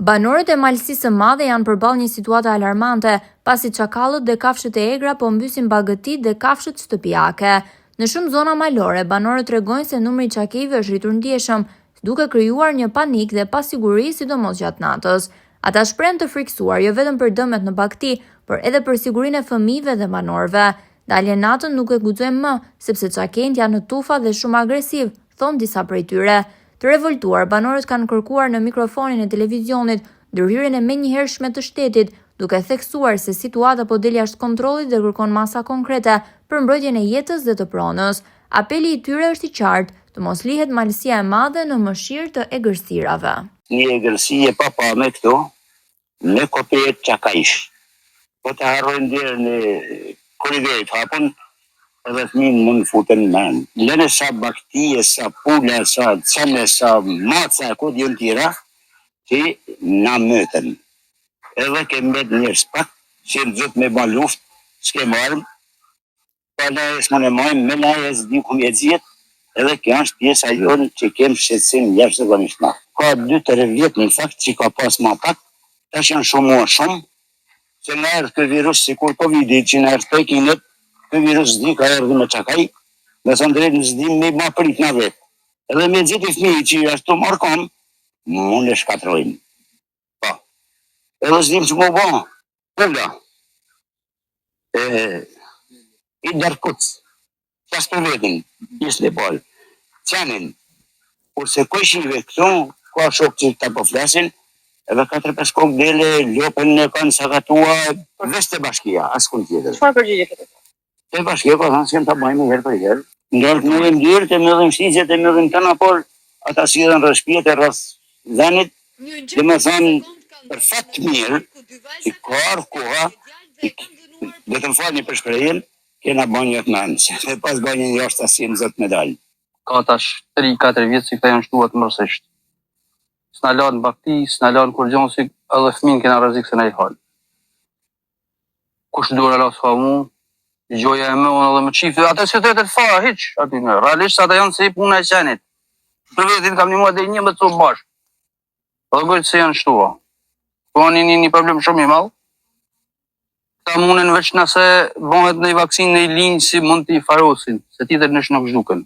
Banorët e Malësisë së Madhe janë përballë një situate alarmante, pasi çakallët dhe kafshët e egra po mbysin bagëtitë dhe kafshët shtëpiake. Në shumë zona malore, banorët tregojnë se numri i çakejve është rritur ndjeshëm, duke krijuar një panik dhe pasiguri sidomos gjatë natës. Ata shprehen të frikësuar jo vetëm për dëmet në bagëti, por edhe për sigurinë e fëmijëve dhe banorëve. Dalje natën nuk e guxojmë më, sepse çakejt janë në tufa dhe shumë agresiv, thon disa prej tyre. Të revoltuar, banorët kanë kërkuar në mikrofonin e televizionit ndërhyrjen e menjëhershme të shtetit, duke theksuar se situata po del jashtë kontrollit dhe kërkon masa konkrete për mbrojtjen e jetës dhe të pronës. Apeli i tyre është i qartë, të mos lihet Malësia e Madhe në mëshirë të egërsirave. Një egërsi e papame këtu, me kopet çakaish. Po të harrojnë dherën e koridorit hapën, edhe fëmijën mund futen në men. Lënë sa baktie, sa pula, sa çame, sa maca, ku diun tjera, që na mëten. Edhe ke mbet njerëz pak, që nëzët me ba luft, s'ke marrëm, pa na e s'mon e majmë, me na e s'di ku me zjet, edhe kjo është pjesa jonë që kem shqetësim jashtëzakonisht madh. Ka 2-3 vjet në fakt që ka pas ma pak, tash janë shumë, se na erdhë ky virus sikur Covid-i që na erdhë Pekinit. Ky virus s'di ka erdhë me çakaj, me thënë drejtë s'di me ma prit na vetë. Edhe me gjithë i fëmijë që ashtu marrë kam, mund e shkatrojmë. Po. Edhe s'dim që mu bo. Pula. I darkuc. Qashtu vetin. Isë Nepal. Qanin. Kurse kojshive këtu, ka shok që ta po flasin, edhe 4-5 kokë dele, lopën e kanë sakatua, veç të bashkia, askun tjetër. Çfarë përgjigje kete? Te bashkia po thanë se ta bëjmë herë për herë. Ndërë të mëdhim dyrë, të mëdhim shqicet, të mëdhim të në por, ata si edhe në rëshpjet e rrës dhenit, dhe me thanë për fatë mirë, që ka arë koha, dhe të më falni për shprejen, kena bënjë të menë, dhe pas bënjë një është asim zëtë medalë. Ka tash 3-4 vjetë që këta janë shtuat mërësisht. S'na lanë bakti, s'na lanë kur gjonë si edhe fëmin kena rëzik se na i halë. Kush dura la s'ka mu, gjoja e me unë edhe më qifë, ata se të fa, hiq, aty në, realisht ata janë si puna e qenit. Për vetin kam një mua dhe një me të bashkë. Edhe gojtë se janë shtua. Po anë një problem shumë i malë. Ta munen veç nëse bëhet në i vaksinë në i linjë si mund t'i farosin, se tjetër nësh nuk zhduken.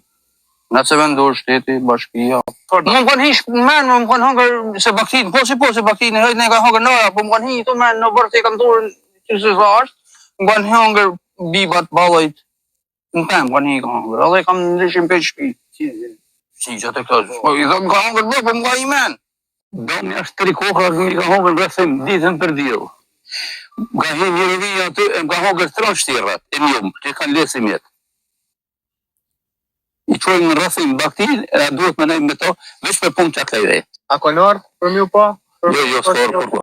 Nëse vendor shteti, bashkia. Më kanë hish men, më kanë hangër se baktin, po se baktin, hëjt ne ka hangër nëra, po më kanë hi të men në bërë e kanë turën që se sa është, më kanë hangër bibat, balajt, në temë kanë hi ka hangër, edhe kam ndryshim për shpi. Si që të këto, po i dhe më ka hangër bërë, po më ka i men. Do me është 3 kohra, më ka hangër rëthim, ditën për djellë. Më ka hi një rëvija aty, më ka hangër 3 shtirrat, e mjumë, që kanë lesim jetë. I qojnë në rëthim baktin, e duhet me nejmë me to, veç për punë që atë lejde. A konar për mju pa? Jo, s'ka orë kur.